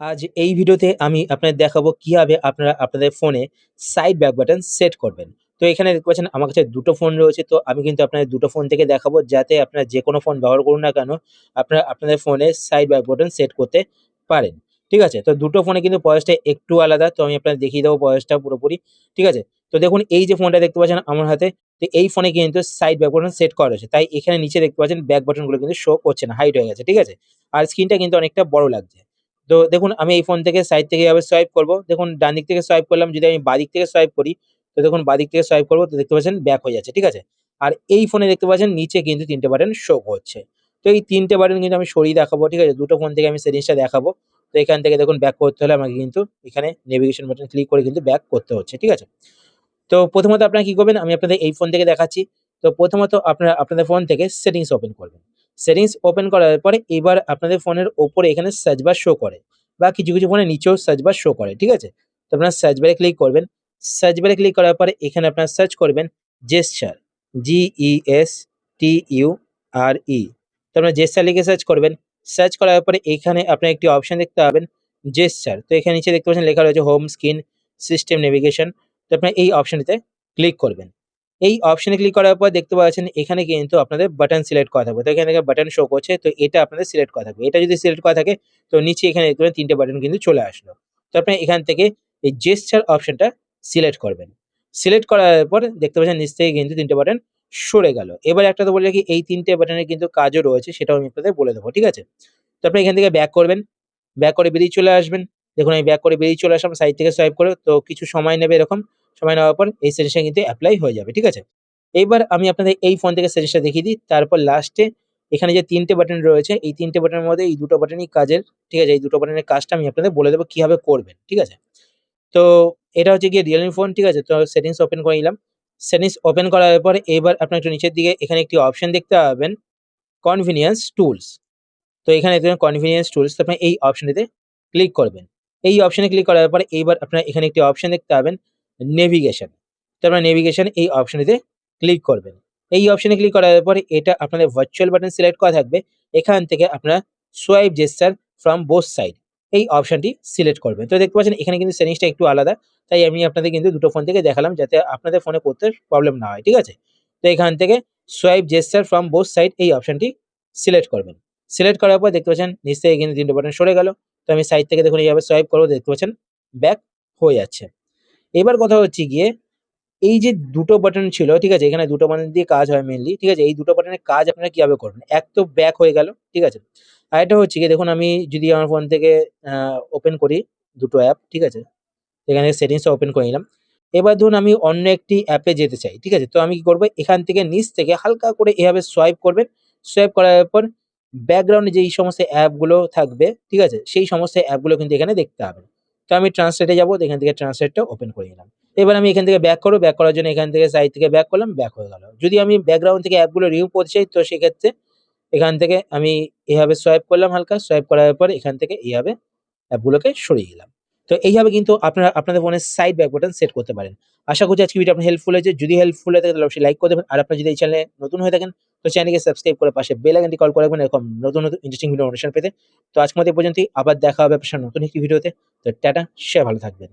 আজ এই ভিডিওতে আমি আপনাদের দেখাবো কিভাবে আপনারা আপনাদের ফোনে সাইড ব্যাক বাটন সেট করবেন। তো এখানে দেখতে পাচ্ছেন আমার কাছে দুটো ফোন রয়েছে। তো আমি কিন্তু আপনাদের দুটো ফোন থেকে দেখাবো যাতে আপনারা যেকোনো ফোন ব্যবহার করুন না কেন, আপনারা আপনাদের ফোনে সাইড ব্যাক বাটন সেট করতে পারেন। ঠিক আছে? তো দুটো ফোনে কিন্তু প্রসেসটা একটু আলাদা। তো আমি আপনাদের দেখিয়ে দেবো প্রসেসটা পুরোপুরি। ঠিক আছে? তো দেখুন এই যে ফোনটা দেখতে পাচ্ছেন আমার হাতে, তো এই ফোনে কিন্তু সাইড ব্যাক বাটন সেট করা রয়েছে। তাই এখানে নিচে দেখতে পাচ্ছেন ব্যাক বাটনগুলো কিন্তু শো করছে না, হাইড হয়ে গেছে। ঠিক আছে? আর স্ক্রিনটা কিন্তু অনেকটা বড় লাগছে। তো দেখুন আমি এই ফোন থেকে সাইড থেকে এভাবে সোয়াইপ করব। দেখুন ডান দিক থেকে সোয়াইপ করলাম। যদি আমি বাঁদিক থেকে সোয়াইপ করি, তো দেখুন বাঁদিক থেকে সোয়াইপ করব, তো দেখতে পাচ্ছেন ব্যাক হয়ে যাচ্ছে। ঠিক আছে? আর এই ফোনে দেখতে পাচ্ছেন নিচে কিন্তু ৩ টে বাটন শো করছে। তো এই ৩ টে বাটন কিন্তু আমি সরিয়ে দেখাবো। ঠিক আছে? দুটো ফোন থেকে আমি সেটিংসটা দেখাবো। তো এখান থেকে দেখুন ব্যাক করতে হলে আমাকে কিন্তু এখানে নেভিগেশন বাটন ক্লিক করে কিন্তু ব্যাক করতে হচ্ছে। ঠিক আছে? তো প্রথমত আপনারা কি করবেন? আমি আপনাদের এই ফোন থেকে দেখাচ্ছি। তো প্রথমত আপনারা আপনাদের ফোন থেকে সেটিংস ওপেন করবেন। সেটিংস ওপেন করার পরে এবার আপনাদের ফোনের উপরে এখানে সার্চ বার শো করে বা কিছু ফোনে নিচেও সার্চ বার শো করে। ঠিক আছে? তো আপনারা সার্চ বারে ক্লিক করবেন। সার্চ বারে ক্লিক করার পরে এখানে আপনারা সার্চ করবেন জেস্চার, GESTURE। তো আপনারা জেস্চার লিখে সার্চ করবেন। সার্চ করার পরে এখানে আপনার একটি অপশন দেখতে পাবেন জেস্চার। তো এখানে নিচে দেখতে পাচ্ছেন লেখা রয়েছে হোম স্ক্রিন সিস্টেম নেভিগেশন। তো আপনারা এই অপশনটিতে ক্লিক করবেন। এই অপশনে ক্লিক করার পর দেখতে পাচ্ছেন এখানে কিন্তু আপনাদের বাটন সিলেক্ট করা থাকবে। তো এখানে থেকে বাটন শো করছে। তো এটা আপনাদের সিলেক্ট করা থাকবে। এটা যদি সিলেক্ট করা থাকে তো নিচে এখানে দেখতে পাবেন ৩ টে বাটন কিন্তু চলে আসলো। তো আপনারা এখান থেকে এই জেস্চার অপশনটা সিলেক্ট করবেন। সিলেক্ট করার পর দেখতে পাচ্ছেন নিচ থেকে কিন্তু ৩ টে বাটন সরে গেল। এবার একটা তো বলে রাখি এই ৩ টে বাটনের কিন্তু কাজও রয়েছে, সেটাও আমি আপনাদের বলে দেবো। ঠিক আছে? তো আপনি এখান থেকে ব্যাক করবেন। ব্যাক করে বেরিয়ে চলে আসবেন। দেখুন আমি ব্যাক করে বেরিয়ে চলে আসলাম সাইড থেকে সোয়াইপ করে। তো কিছু সময় নেবে এরকম। সময় নেওয়ার পর এই সেটিংসটা কিন্তু এপ্লাই হয়ে যাবে। ঠিক আছে? এইবার আমি আপনাদের এই ফোন থেকে সেটিংসটা দেখিয়ে দিই। তারপর লাস্টে এখানে যে ৩ টে বাটন রয়েছে, এই ৩ টে বাটনের মধ্যে এই দুটো বাটনই কাজের। ঠিক আছে? এই দুটো বাটনের কাজটা আমি আপনাদের বলে দেবো কিভাবে করবেন। ঠিক আছে? তো এটা হচ্ছে গিয়ে Realme ফোন। ঠিক আছে? তো সেটিংস ওপেন করে নিলাম। সেটিংস ওপেন করার পরে এবার আপনার একটু নিচের দিকে এখানে একটি অপশন দেখতে পাবেন কনভিনিয়েন্স টুলস। তো এখানে দেখবেন কনভিনিয়েন্স টুলস, তো আপনি এই অপশনটিতে ক্লিক করবেন। এই অপশনে ক্লিক করার পরে এইবার আপনার এখানে একটি অপশন দেখতে পাবেন নেভিগেশন। তো আপনারা নেভিগেশন এই অপশনটিতে ক্লিক করবেন। এই অপশনে ক্লিক করার পরে এটা আপনাদের ভার্চুয়াল বাটন সিলেক্ট করা থাকবে। এখান থেকে আপনারা swipe gesture from both side এই অপশনটি সিলেক্ট করবেন। তো দেখতে পাচ্ছেন এখানে কিন্তু সেটিংসটা একটু আলাদা। তাই আমি আপনাদের কিন্তু দুটো ফোন থেকে দেখালাম যাতে আপনাদের ফোনে করতে প্রবলেম না হয়। ঠিক আছে? তো এখান থেকে swipe gesture from both side এই অপশনটি সিলেক্ট করবেন। সিলেক্ট করার পর দেখতে পাচ্ছেন নিচ থেকে কিন্তু ৩ টে বাটন সরে গেল। তো আমি সাইড থেকে দেখুন এইভাবে সোয়াইপ করব, দেখতে পাচ্ছেন ব্যাক হয়ে যাচ্ছে। এবার কথা হচ্ছে গিয়ে এই যে দুটো বাটন ছিল, ঠিক আছে? এখানে দুটো বাটন দিয়ে কাজ হয় মেইনলি। ঠিক আছে? এই দুটো বাটনের কাজ আপনারা কিভাবে করবেন? এক তো ব্যাক হয়ে গেল। ঠিক আছে? আরেকটা হচ্ছে গিয়ে দেখুন আমি যদি আমার ফোন থেকে ওপেন করি দুটো অ্যাপ। ঠিক আছে? এখানে সেটিংসটা ওপেন করে নিলাম। এবার ধরুন আমি অন্য একটি অ্যাপে যেতে চাই। ঠিক আছে? তো আমি কি করব? এখান থেকে নিচ থেকে হালকা করে এভাবে সোয়াইপ করবেন। সোয়াইপ করার পর ব্যাকগ্রাউন্ডে যেই সমস্ত অ্যাপগুলো থাকবে, ঠিক আছে? সেই সমস্ত অ্যাপগুলো কিন্তু এখানে দেখতে পাবেন। তো আমি ট্রান্সলেট এ যাবো। তো এখান থেকে ট্রান্সলেটটা ওপেন করে নিলাম। এবার আমি এখান থেকে ব্যাক করব। ব্যাক করার জন্য এখান থেকে সাইড থেকে ব্যাক করলাম, ব্যাক হয়ে গেল। যদি আমি ব্যাকগ্রাউন্ড থেকে অ্যাপগুলো রিমুভ করতে চাই তো সেক্ষেত্রে এখান থেকে আমি এভাবে সোয়াইপ করলাম হালকা। সোয়াইপ করার পর এখান থেকে এভাবে অ্যাপগুলোকে সরিয়ে দিলাম। তো এইভাবে কিন্তু আপনারা আপনাদের ফোনের সাইড ব্যাক বাটন সেট করতে পারেন। আশা করছি আজকে ভিডিও আপনার হেল্পফুল হয়েছে। যদি হেল্পফুল হয়ে থাকে তাহলে অবশ্যই লাইক করে দেবেন। আর আপনারা যদি এই চ্যানেলে নতুন হয়ে থাকেন তো চ্যানেলকে সাবস্ক্রাইব করে পাশে বেল আইকনটি কল করে রাখবেন এরকম নতুন ইন্টারেস্টিং ভিডিও নোটিফিকেশন পেতে। তো আজকের মতো এই পর্যন্তই। আবার দেখা হবে আপনার সাথে নতুন একটি ভিডিওতে। তো টাটা, সবাই ভালো থাকবেন।